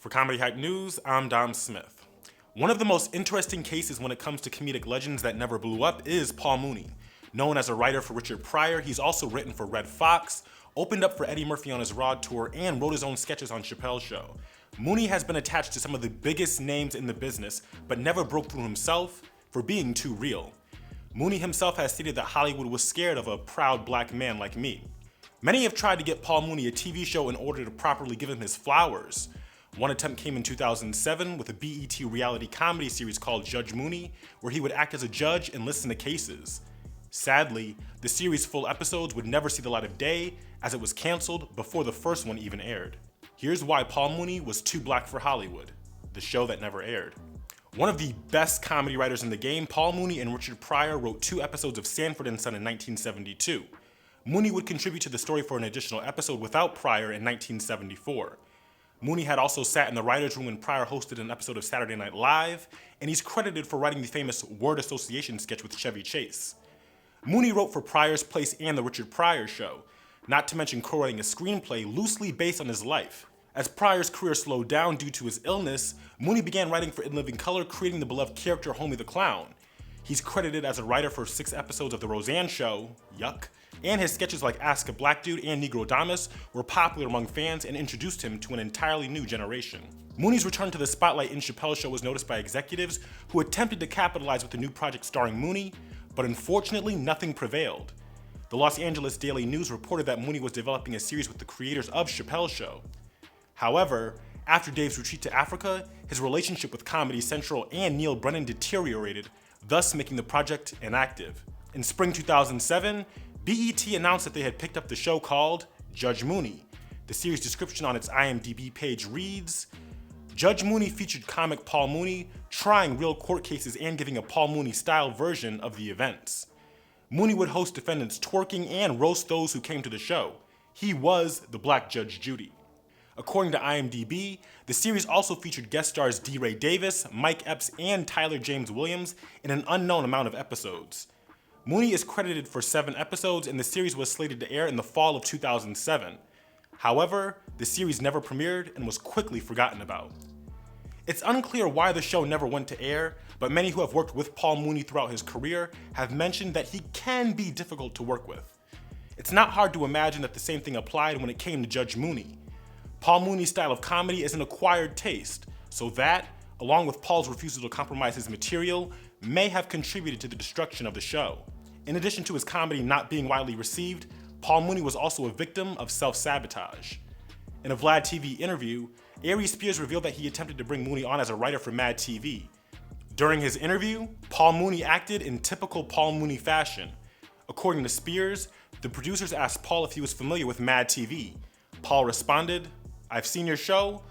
For Comedy Hype News, I'm Dom Smith. One of the most interesting cases when it comes to comedic legends that never blew up is Paul Mooney. Known as a writer for Richard Pryor, he's also written for Red Fox, opened up for Eddie Murphy on his Raw tour, and wrote his own sketches on Chappelle's Show. Mooney has been attached to some of the biggest names in the business, but never broke through himself for being too real. Mooney himself has stated that Hollywood was scared of a proud black man like me. Many have tried to get Paul Mooney a TV show in order to properly give him his flowers. One attempt came in 2007 with a BET reality comedy series called Judge Mooney, where he would act as a judge and listen to cases. Sadly, the series' full episodes would never see the light of day, as it was canceled before the first one even aired. Here's why Paul Mooney was too black for Hollywood, the show that never aired. One of the best comedy writers in the game, Paul Mooney and Richard Pryor wrote 2 episodes of Sanford and Son in 1972. Mooney would contribute to the story for an additional episode without Pryor in 1974. Mooney had also sat in the writer's room when Pryor hosted an episode of Saturday Night Live, and he's credited for writing the famous word association sketch with Chevy Chase. Mooney wrote for Pryor's Place and The Richard Pryor Show, not to mention co-writing a screenplay loosely based on his life. As Pryor's career slowed down due to his illness, Mooney began writing for In Living Color, creating the beloved character Homie the Clown. He's credited as a writer for 6 episodes of The Roseanne Show, yuck, and his sketches like Ask a Black Dude and Negrodamus were popular among fans and introduced him to an entirely new generation. Mooney's return to the spotlight in Chappelle's Show was noticed by executives who attempted to capitalize with the new project starring Mooney, but unfortunately nothing prevailed. The Los Angeles Daily News reported that Mooney was developing a series with the creators of Chappelle's Show. However, after Dave's retreat to Africa, his relationship with Comedy Central and Neil Brennan deteriorated, thus making the project inactive. In spring 2007, BET announced that they had picked up the show called Judge Mooney. The series description on its IMDb page reads, Judge Mooney featured comic Paul Mooney trying real court cases and giving a Paul Mooney-style version of the events. Mooney would host defendants twerking and roast those who came to the show. He was the Black Judge Judy. According to IMDb, the series also featured guest stars D. Ray Davis, Mike Epps, and Tyler James Williams in an unknown amount of episodes. Mooney is credited for 7 episodes, and the series was slated to air in the fall of 2007. However, the series never premiered and was quickly forgotten about. It's unclear why the show never went to air, but many who have worked with Paul Mooney throughout his career have mentioned that he can be difficult to work with. It's not hard to imagine that the same thing applied when it came to Judge Mooney. Paul Mooney's style of comedy is an acquired taste, so that, along with Paul's refusal to compromise his material, may have contributed to the destruction of the show. In addition to his comedy not being widely received, Paul Mooney was also a victim of self-sabotage. In a Vlad TV interview, Ari Spears revealed that he attempted to bring Mooney on as a writer for Mad TV. During his interview, Paul Mooney acted in typical Paul Mooney fashion. According to Spears, the producers asked Paul if he was familiar with Mad TV. Paul responded, "I've seen your show.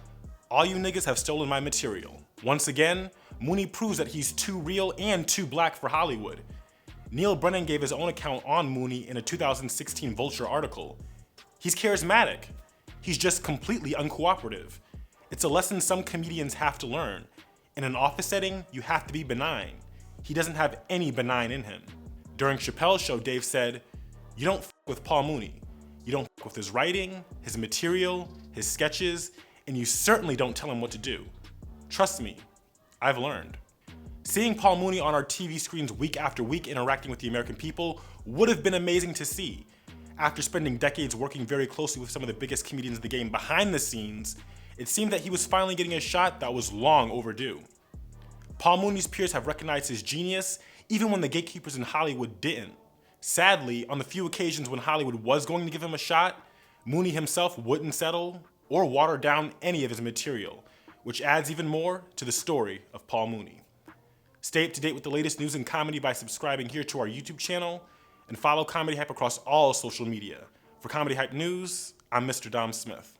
All you niggas have stolen my material." Once again, Mooney proves that he's too real and too black for Hollywood. Neil Brennan gave his own account on Mooney in a 2016 Vulture article. He's charismatic. He's just completely uncooperative. It's a lesson some comedians have to learn. In an office setting, you have to be benign. He doesn't have any benign in him. During Chappelle's Show, Dave said, "You don't f with Paul Mooney. You don't f with his writing, his material, his sketches, and you certainly don't tell him what to do. Trust me, I've learned." Seeing Paul Mooney on our TV screens week after week interacting with the American people would have been amazing to see. After spending decades working very closely with some of the biggest comedians in the game behind the scenes, it seemed that he was finally getting a shot that was long overdue. Paul Mooney's peers have recognized his genius, even when the gatekeepers in Hollywood didn't. Sadly, on the few occasions when Hollywood was going to give him a shot, Mooney himself wouldn't settle or water down any of his material, which adds even more to the story of Paul Mooney. Stay up to date with the latest news and comedy by subscribing here to our YouTube channel, and follow Comedy Hype across all social media. For Comedy Hype News, I'm Mr. Dom Smith.